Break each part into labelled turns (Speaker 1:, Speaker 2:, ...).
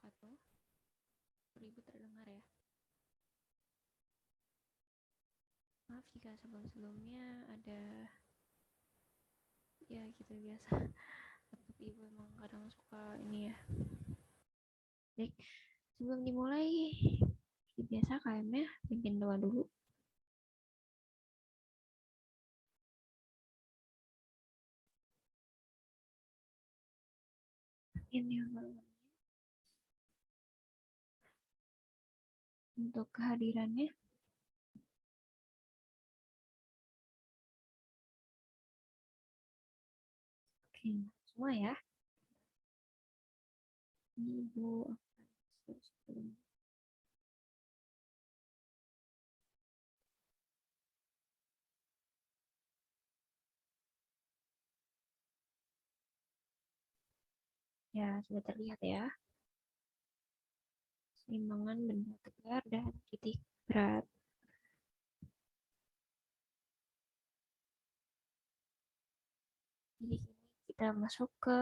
Speaker 1: wabarakatuh. Ibu terdengar ya. Maaf jika sebelum-sebelumnya ada ya gitu biasa. Tapi ibu emang kadang suka ini ya. Baik, sebelum dimulai biasa KM-nya pimpin doa dulu. Ini untuk kehadirannya. Oke, semua ya. Ini ibu sebelum ya sudah terlihat ya. Seimbangan benda tegar dan titik berat. Jadi kita masuk ke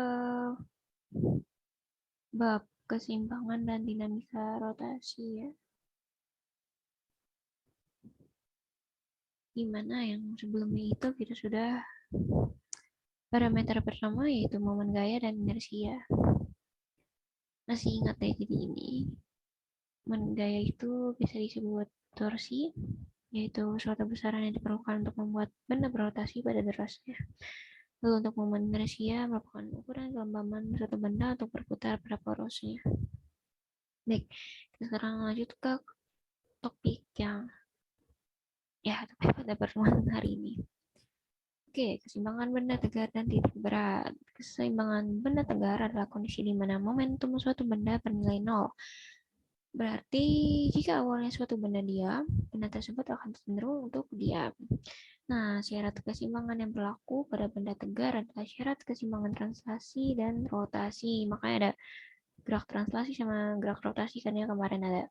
Speaker 1: bab keseimbangan dan dinamika rotasi ya. Dimana yang sebelumnya itu kita sudah parameter pertama yaitu momen gaya dan inersia. Masih ingat ya, jadi ini momen gaya itu bisa disebut torsi, yaitu suatu besaran yang diperlukan untuk membuat benda berotasi pada derasnya. Lalu untuk momen inersia merupakan ukuran kelembaban suatu benda untuk berputar pada porosnya. Baik, kita sekarang lanjut ke topik yang pada pertemuan hari ini. Oke, keseimbangan benda tegar dan titik berat. Keseimbangan benda tegar adalah kondisi di mana momentum suatu benda bernilai 0. Berarti jika awalnya suatu benda diam, benda tersebut akan cenderung untuk diam. Nah, syarat keseimbangan yang berlaku pada benda tegar adalah syarat keseimbangan translasi dan rotasi. Makanya ada gerak translasi sama gerak rotasi kan ya kemarin ada.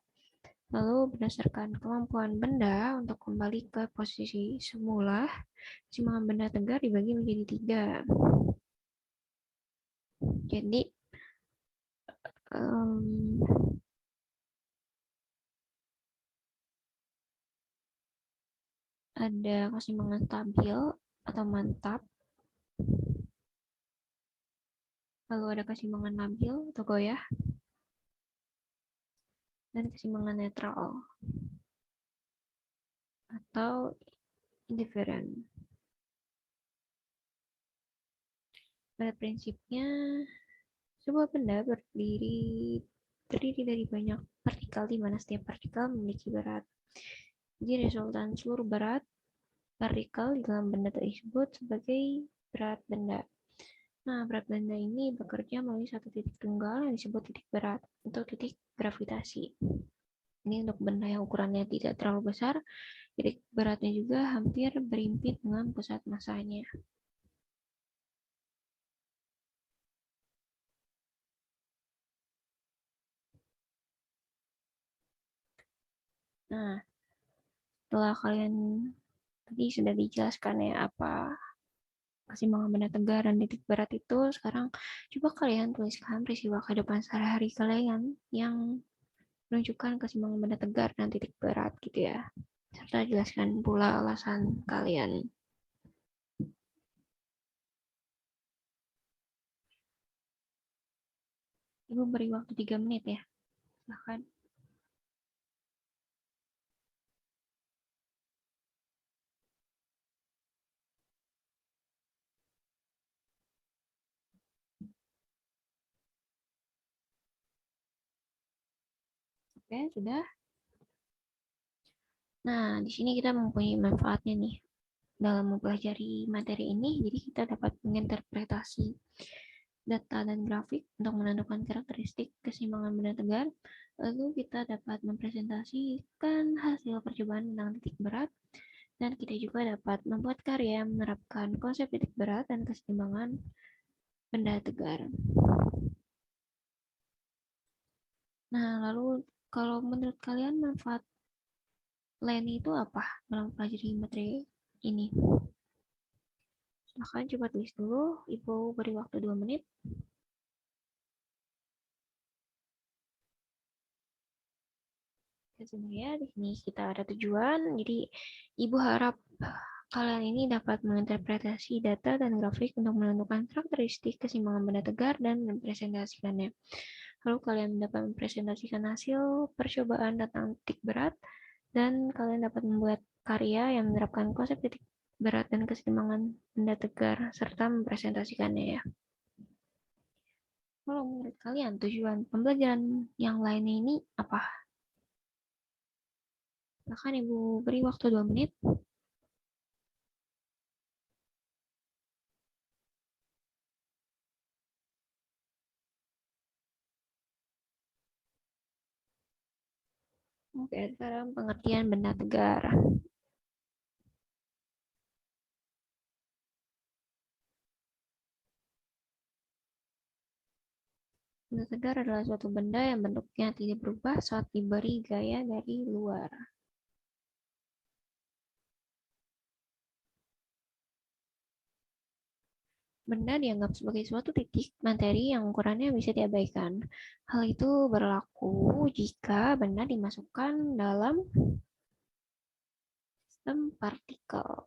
Speaker 1: Lalu berdasarkan kemampuan benda untuk kembali ke posisi semula, keseimbangan benda tegar dibagi menjadi 3. Jadi ada keseimbangan stabil atau mantap, lalu ada keseimbangan labil atau goyah, dan keseimbangan netral atau indifferent. Pada prinsipnya, sebuah benda terdiri dari banyak partikel di mana setiap partikel memiliki berat. Jadi resultan seluruh berat partikel di dalam benda tersebut sebagai berat benda. Nah, berat benda ini bekerja melalui satu titik tunggal yang disebut titik berat atau titik gravitasi. Ini untuk benda yang ukurannya tidak terlalu besar, titik beratnya juga hampir berimpit dengan pusat masanya. Nah, setelah kalian tadi sudah dijelaskan ya apa keseimbangan benda tegar dan titik berat itu, sekarang coba kalian tuliskan peristiwa kehidupan sehari-hari kalian yang menunjukkan keseimbangan benda tegar dan titik berat gitu ya. Serta jelaskan pula alasan kalian. Ibu beri waktu 3 menit ya. Silahkan. Oke, sudah. Nah, di sini kita mempunyai manfaatnya nih dalam mempelajari materi ini. Jadi kita dapat menginterpretasi data dan grafik untuk menentukan karakteristik keseimbangan benda tegar. Lalu kita dapat mempresentasikan hasil percobaan tentang titik berat. Dan kita juga dapat membuat karya yang menerapkan konsep titik berat dan keseimbangan benda tegar. Nah, lalu kalau menurut kalian manfaat lain itu apa dalam pelajari materi ini? Silahkan coba tulis dulu. Ibu beri waktu 2 menit. Sebenarnya di sini kita ada tujuan, jadi Ibu harap kalian ini dapat menginterpretasi data dan grafik untuk menentukan karakteristik keseimbangan benda tegar dan mempresentasikannya. Lalu kalian dapat mempresentasikan hasil percobaan tentang titik berat, dan kalian dapat membuat karya yang menerapkan konsep titik berat dan keseimbangan benda tegar, serta mempresentasikannya ya. Kalau menurut kalian tujuan pembelajaran yang lainnya ini apa? Bahkan Ibu beri waktu 2 menit. Oke, sekarang pengertian benda tegar. Benda tegar adalah suatu benda yang bentuknya tidak berubah saat diberi gaya dari luar. Benda dianggap sebagai suatu titik materi yang ukurannya bisa diabaikan. Hal itu berlaku jika benda dimasukkan dalam sistem partikel.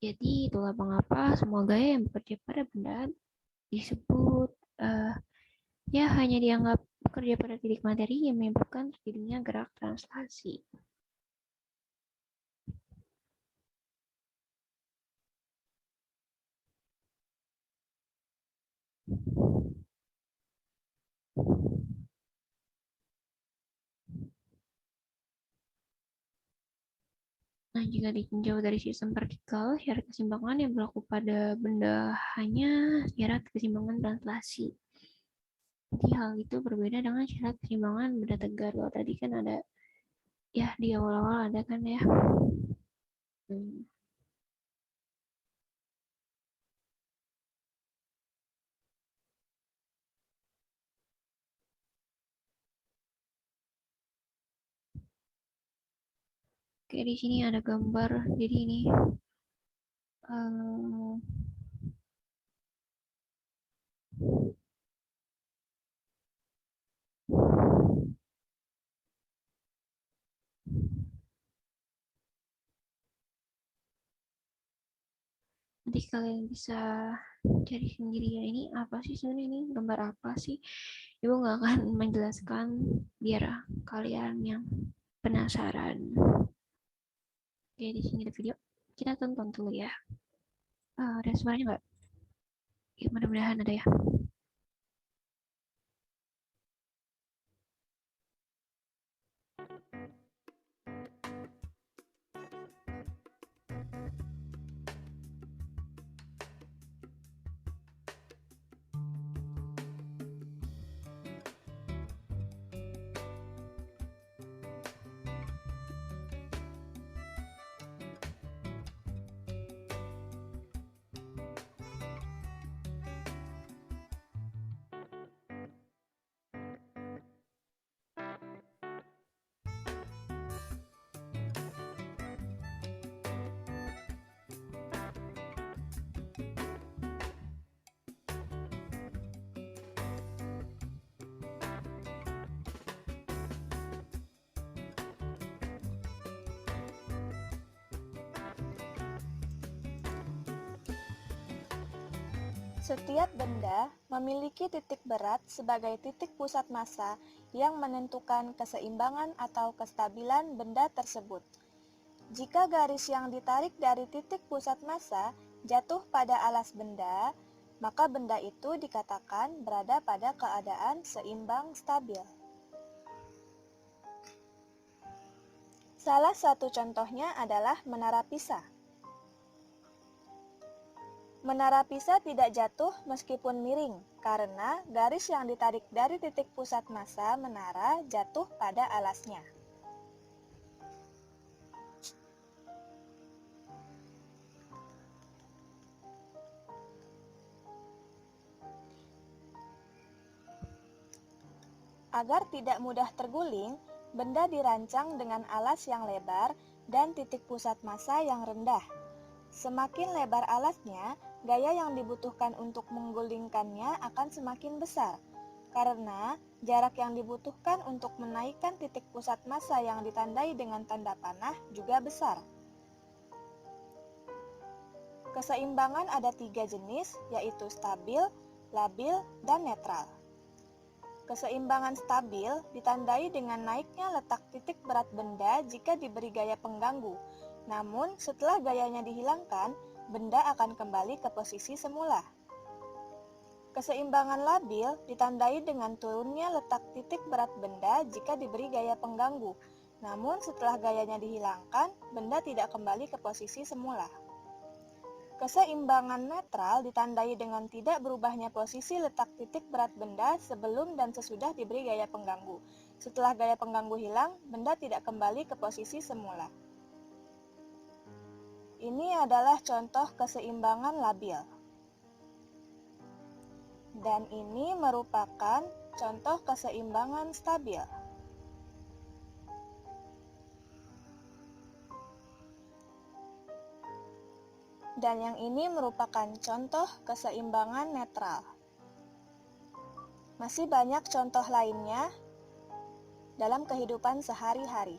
Speaker 1: Jadi itulah mengapa semua gaya yang bekerja pada benda disebut ya hanya dianggap bekerja pada titik materi yang menyebabkan terjadinya gerak translasi. Nah, jika ditinjau dari sistem partikel, syarat keseimbangan yang berlaku pada benda hanya syarat keseimbangan translasi. Jadi hal itu berbeda dengan syarat keseimbangan benda tegar. Kalau tadi kan ada, ya di awal-awal ada kan ya. Oke, di sini ada gambar. Jadi ini nanti kalian bisa cari sendiri ya, ini apa sih sebenarnya, ini gambar apa sih. Ibu nggak akan menjelaskan biar kalian yang penasaran. Oke, di sini ada video, kita tonton dulu ya. Ada suaranya nggak? Ya, mudah-mudahan ada ya.
Speaker 2: Setiap benda memiliki titik berat sebagai titik pusat massa yang menentukan keseimbangan atau kestabilan benda tersebut. Jika garis yang ditarik dari titik pusat massa jatuh pada alas benda, maka benda itu dikatakan berada pada keadaan seimbang stabil. Salah satu contohnya adalah menara Pisa. Menara Pisa tidak jatuh meskipun miring, karena garis yang ditarik dari titik pusat massa menara jatuh pada alasnya. Agar tidak mudah terguling, benda dirancang dengan alas yang lebar dan titik pusat massa yang rendah. Semakin lebar alasnya, gaya yang dibutuhkan untuk menggulingkannya akan semakin besar. karena jarak yang dibutuhkan untuk menaikkan titik pusat massa yang ditandai dengan tanda panah juga besar. Keseimbangan ada 3 jenis, yaitu stabil, labil, dan netral. Keseimbangan stabil ditandai dengan naiknya letak titik berat benda jika diberi gaya pengganggu. Namun, setelah gayanya dihilangkan, benda akan kembali ke posisi semula. Keseimbangan labil ditandai dengan turunnya letak titik berat benda jika diberi gaya pengganggu. Namun, setelah gayanya dihilangkan, benda tidak kembali ke posisi semula. Keseimbangan netral ditandai dengan tidak berubahnya posisi letak titik berat benda sebelum dan sesudah diberi gaya pengganggu. Setelah gaya pengganggu hilang, benda tidak kembali ke posisi semula. Ini adalah contoh keseimbangan labil. Dan ini merupakan contoh keseimbangan stabil. Dan yang ini merupakan contoh keseimbangan netral. Masih banyak contoh lainnya dalam kehidupan sehari-hari.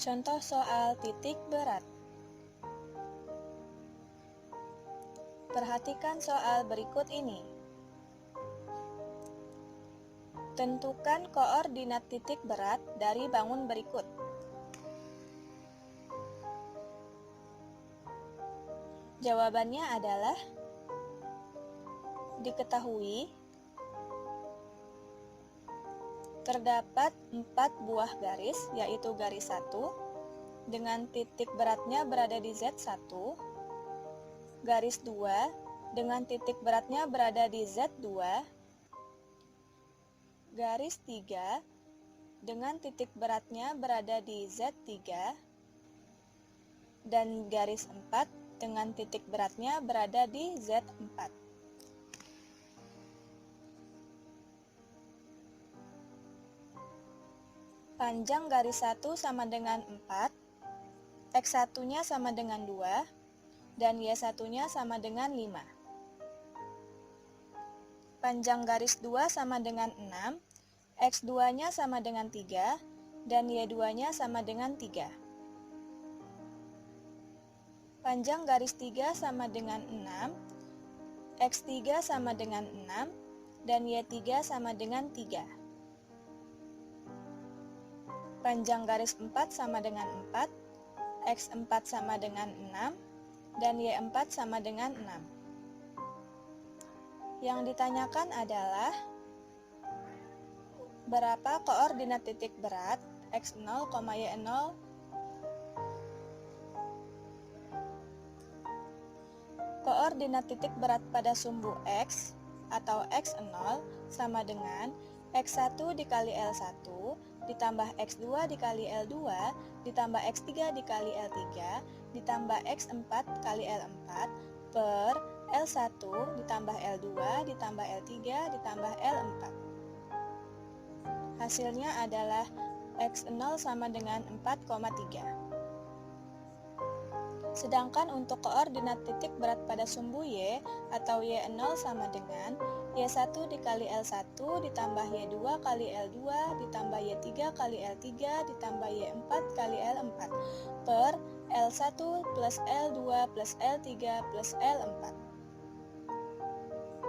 Speaker 2: Contoh soal titik berat. Perhatikan soal berikut ini. Tentukan koordinat titik berat dari bangun berikut. Jawabannya adalah diketahui terdapat 4 buah garis, yaitu garis 1 dengan titik beratnya berada di Z1, garis 2 dengan titik beratnya berada di Z2, garis 3 dengan titik beratnya berada di Z3, dan garis 4 dengan titik beratnya berada di Z4. Panjang garis 1 sama dengan 4, X1-nya sama dengan 2, dan Y1-nya sama dengan 5. Panjang garis 2 sama dengan 6, X2-nya sama dengan 3, dan Y2-nya sama dengan 3. Panjang garis 3 sama dengan 6, X3 sama dengan 6, dan Y3 sama dengan 3. Panjang garis 4 sama dengan 4, X4 sama dengan 6, dan Y4 sama dengan 6. Yang ditanyakan adalah berapa koordinat titik berat X0, Y0, koordinat titik berat pada sumbu X atau X0 sama dengan X1 dikali L1 ditambah X2 dikali L2 ditambah X3 dikali L3 ditambah X4 kali L4 per L1 ditambah L2 ditambah L3 ditambah L4. Hasilnya adalah X0 sama dengan 4,3. Sedangkan untuk koordinat titik berat pada sumbu Y atau Y0 sama dengan Y1 dikali L1 ditambah Y2 kali L2 ditambah Y3 kali L3 ditambah Y4 kali L4 per L1 plus L2 plus L3 plus L4.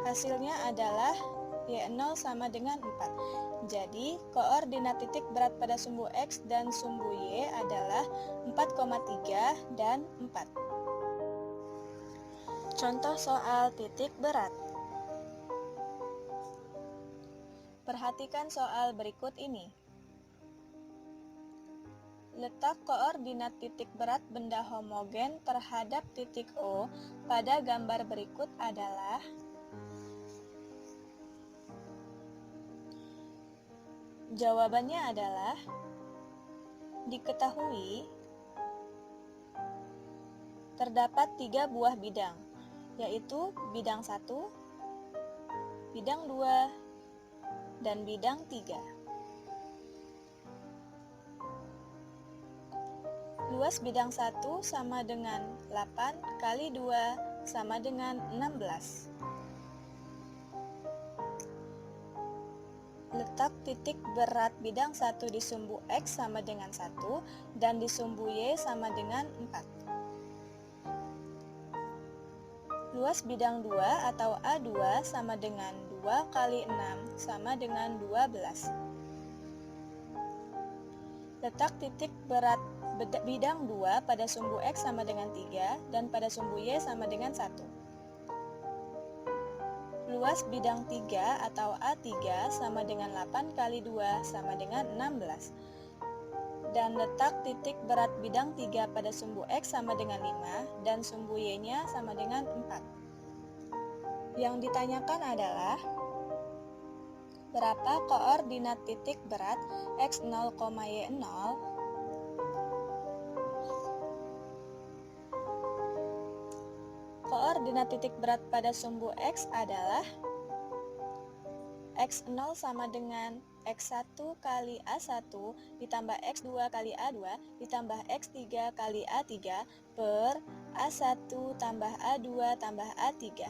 Speaker 2: Hasilnya adalah Y0 sama dengan 4. Jadi, koordinat titik berat pada sumbu X dan sumbu Y adalah 4,3 dan 4. Contoh soal titik berat. Perhatikan soal berikut ini. Letak koordinat titik berat benda homogen terhadap titik O pada gambar berikut adalah jawabannya adalah Diketahui terdapat 3 buah bidang, yaitu bidang 1, bidang 2, dan bidang 3. Luas bidang 1 sama dengan 8 kali 2 sama dengan 16. Letak titik berat bidang 1 di sumbu X sama dengan 1 dan di sumbu Y sama dengan 4. Luas bidang 2 atau A2 sama dengan 2 kali 6 sama dengan 12. Letak titik berat bidang 2 pada sumbu X sama dengan 3 dan pada sumbu Y sama dengan 1. Luas bidang 3 atau A3 sama dengan 8 kali 2 sama dengan 16. Dan letak titik berat bidang 3 pada sumbu X sama dengan 5 dan sumbu Y-nya sama dengan 4. Yang ditanyakan adalah berapa koordinat titik berat X0, Y0 Koordinat titik berat pada sumbu X adalah X0 sama dengan X1 kali A1 ditambah X2 kali A2 ditambah X3 kali A3 per A1 tambah A2 tambah A3.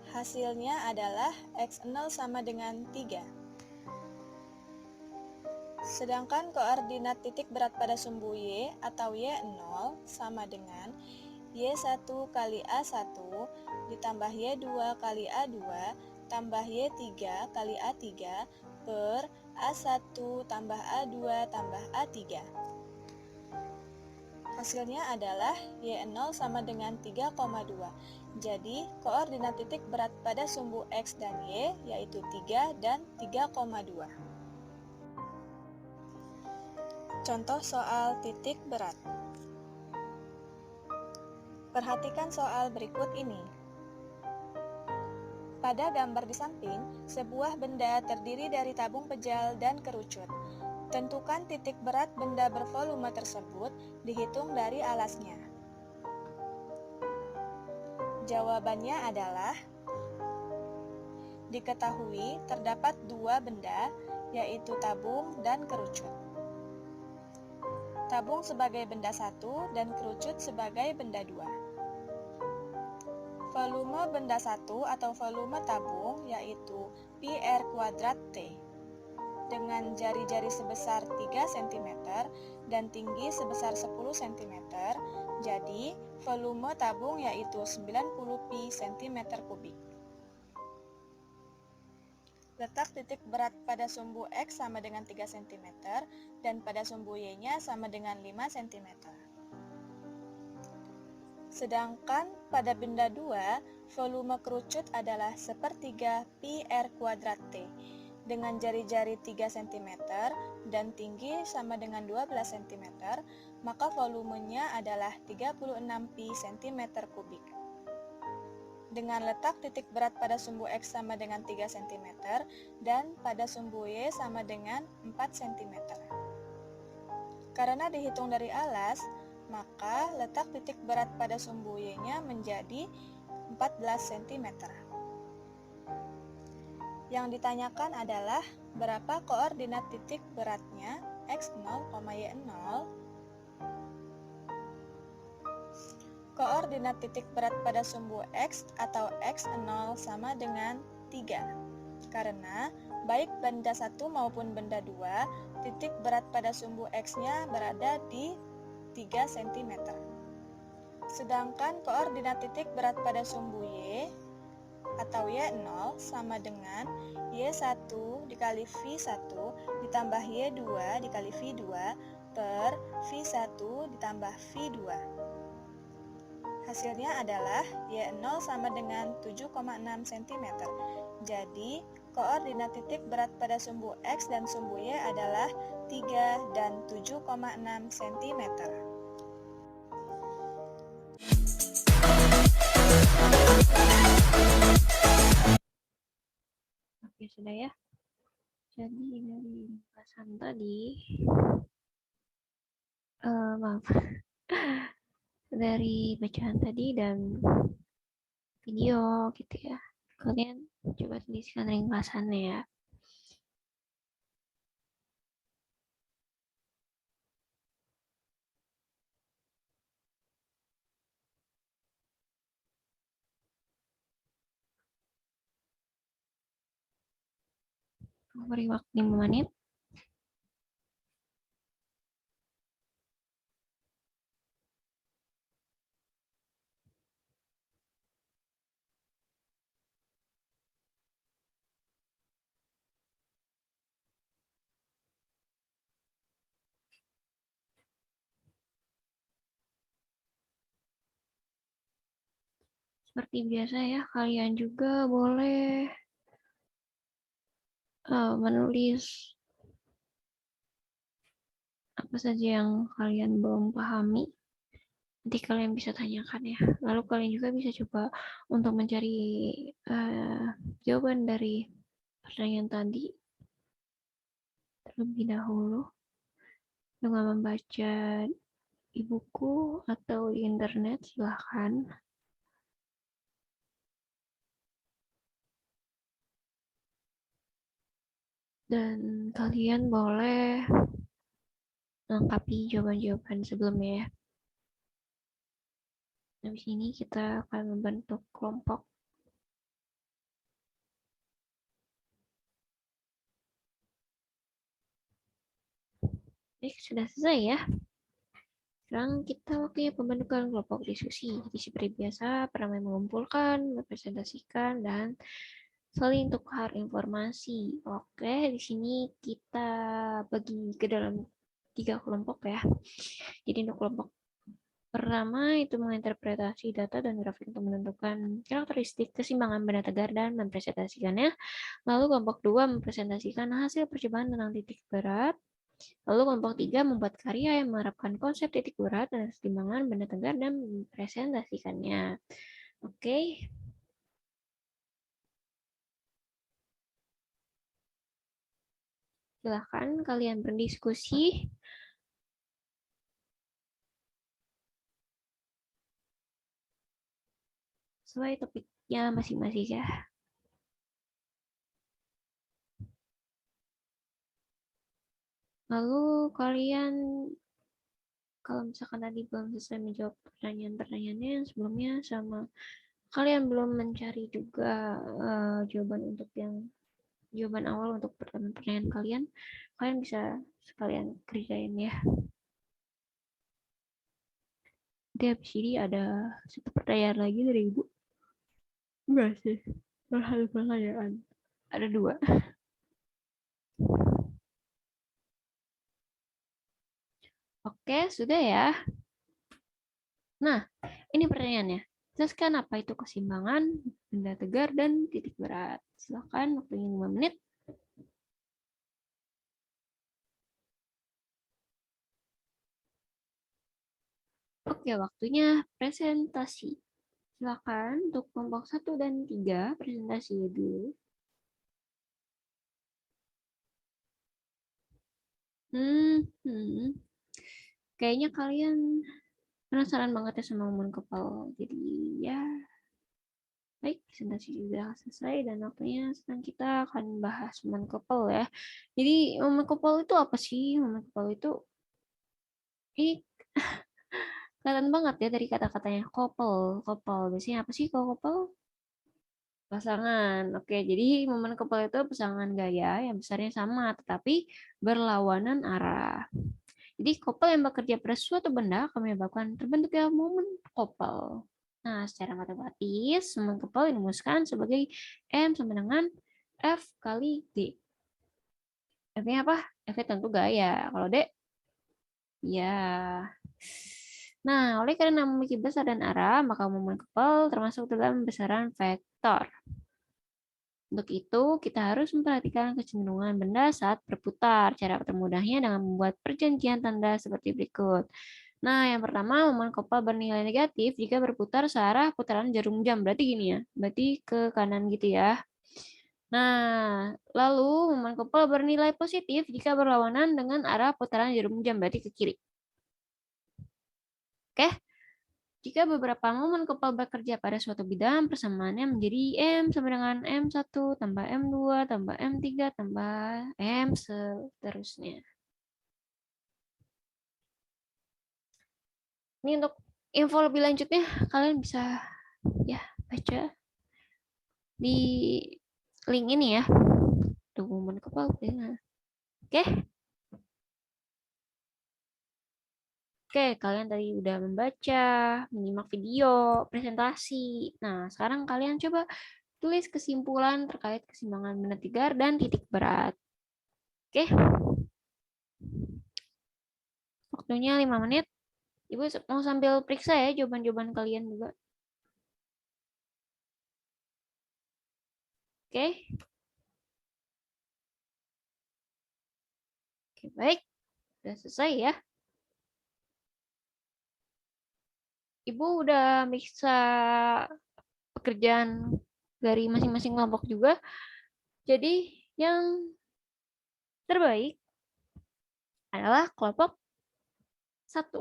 Speaker 2: Hasilnya adalah X0 sama dengan 3. Sedangkan koordinat titik berat pada sumbu Y atau Y0 sama dengan Y1 kali A1 ditambah Y2 kali A2 tambah Y3 kali A3 per A1 tambah A2 tambah A3. Hasilnya adalah Y0 sama dengan 3,2. Jadi, koordinat titik berat pada sumbu X dan Y yaitu 3 dan 3,2. Contoh soal titik berat. Perhatikan soal berikut ini. Pada gambar di samping, sebuah benda terdiri dari tabung pejal dan kerucut. Tentukan titik berat benda bervolume tersebut dihitung dari alasnya. Jawabannya adalah diketahui terdapat 2 benda, yaitu tabung dan kerucut. Tabung sebagai benda 1 dan kerucut sebagai benda 2. Volume benda 1 atau volume tabung yaitu pi R kuadrat T dengan jari-jari sebesar 3 cm dan tinggi sebesar 10 cm. Jadi, volume tabung yaitu 90 pi cm3. Letak titik berat pada sumbu X sama dengan 3 cm dan pada sumbu Y-nya sama dengan 5 cm. Sedangkan pada benda 2, volume kerucut adalah sepertiga pi R kuadrat T dengan jari-jari 3 cm dan tinggi sama dengan 12 cm, maka volumenya adalah 36 pi cm3. Dengan letak titik berat pada sumbu X sama dengan 3 cm dan pada sumbu Y sama dengan 4 cm. Karena dihitung dari alas, maka letak titik berat pada sumbu Y-nya menjadi 14 cm. Yang ditanyakan adalah berapa koordinat titik beratnya X0, Y0. Koordinat titik berat pada sumbu X atau X0 sama dengan 3. Karena baik benda 1 maupun benda 2, titik berat pada sumbu X-nya berada di 3 cm. Sedangkan koordinat titik berat pada sumbu Y atau Y0 sama dengan Y1 dikali V1 ditambah Y2 dikali V2 per V1 ditambah V2. Hasilnya adalah Y0 sama dengan 7,6 cm. Jadi, koordinat titik berat pada sumbu X dan sumbu Y adalah 3 dan 7,6 cm.
Speaker 1: Oke, sudah ya. Jadi dari ringkasan tadi, maaf, dari bacaan tadi dan video gitu ya. Kalian coba tuliskan ringkasannya ya. Beri waktu 5 menit. Seperti biasa ya, kalian juga boleh menulis apa saja yang kalian belum pahami. Nanti kalian bisa tanyakan ya. Lalu kalian juga bisa coba untuk mencari jawaban dari pertanyaan tadi terlebih dahulu dengan membaca di buku atau di internet, silahkan. Dan kalian boleh melengkapi jawaban-jawaban sebelumnya ya. Habis ini kita akan membentuk kelompok. Baik, sudah selesai ya. Sekarang kita waktunya pembentukan kelompok diskusi. Jadi seperti biasa, Pramai mengumpulkan, mempresentasikan, dan saling tukar informasi. Oke, di sini kita bagi ke dalam 3 kelompok ya. Jadi untuk kelompok pertama itu menginterpretasi data dan grafik untuk menentukan karakteristik keseimbangan benda tegar dan mempresentasikannya. Lalu kelompok 2 mempresentasikan hasil percobaan tentang titik berat. Lalu kelompok 3 membuat karya yang menerapkan konsep titik berat dan keseimbangan benda tegar dan mempresentasikannya. Oke. Silahkan kalian berdiskusi sesuai topiknya masing-masing ya. Lalu kalian kalau misalkan tadi belum selesai menjawab pertanyaan-pertanyaannya yang sebelumnya sama kalian belum mencari juga jawaban untuk yang jawaban awal untuk pertanyaan kalian, kalian bisa sekalian kerjain ya. Nanti habis ini ada satu pertanyaan lagi dari Ibu. Enggak sih, hal pertanyaan. Ada 2. Oke, sudah ya. Nah, ini pertanyaannya. Jelaskan apa itu keseimbangan, benda tegar, dan titik berat. Silakan, waktunya 5 menit. Oke, waktunya presentasi. Silakan untuk kelompok 1 dan 3, presentasi dulu. Kayaknya kalian penasaran banget ya sama momen kepal. Jadi ya, baik, presentasi sudah selesai dan waktunya sekarang kita akan bahas momen kepal ya. Jadi momen kepal itu apa sih? Momen kepal itu ini kelihatan banget ya dari kata-katanya couple, couple. Biasanya apa sih kalau couple? Pasangan. Oke, jadi momen couple itu pasangan gaya yang besarnya sama tetapi berlawanan arah. Jadi couple yang bekerja pada suatu benda akan menyebabkan terbentuknya momen couple. Nah, secara matematis, momen couple dirumuskan sebagai M sama dengan F kali D. F-nya apa? F-nya tentu gaya. Kalau D, ya. Nah, oleh karena memiliki besar dan arah, maka momen couple termasuk dalam besaran vektor. Untuk itu, kita harus memperhatikan kecenderungan benda saat berputar. Cara termudahnya dengan membuat perjanjian tanda seperti berikut. Nah, yang pertama, momen couple bernilai negatif jika berputar searah putaran jarum jam. Berarti gini ya, berarti ke kanan gitu ya. Nah, lalu momen kepala bernilai positif jika berlawanan dengan arah putaran jarum jam, berarti ke kiri. Oke? Jika beberapa momen kepala bekerja pada suatu bidang, persamaannya menjadi M sama dengan M1 tambah M2 tambah M3 tambah M seterusnya. Ini untuk info lebih lanjutnya, kalian bisa ya baca di link ini ya. Dokumen kepala. Oke? Oke, kalian tadi udah membaca, menyimak video, presentasi. Nah, sekarang kalian coba tulis kesimpulan terkait keseimbangan benda tegar dan titik berat. Oke, waktunya 5 menit. Ibu mau sambil periksa ya jawaban-jawaban kalian juga. Oke, oke baik. Udah selesai ya. Ibu udah bisa pekerjaan dari masing-masing kelompok juga. Jadi yang terbaik adalah kelompok 1.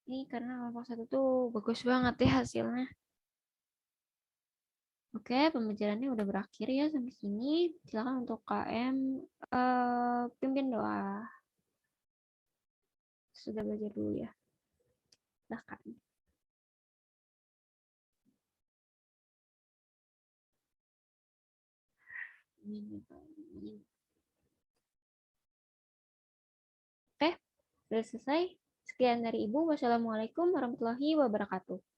Speaker 1: Ini karena kelompok 1 tuh bagus banget ya hasilnya. Oke, pembelajarannya udah berakhir ya sampai sini. Silakan untuk KM pimpin doa. Sudah belajar dulu ya. Silakan. Oke, sudah selesai. Sekian dari Ibu. Wassalamualaikum warahmatullahi wabarakatuh.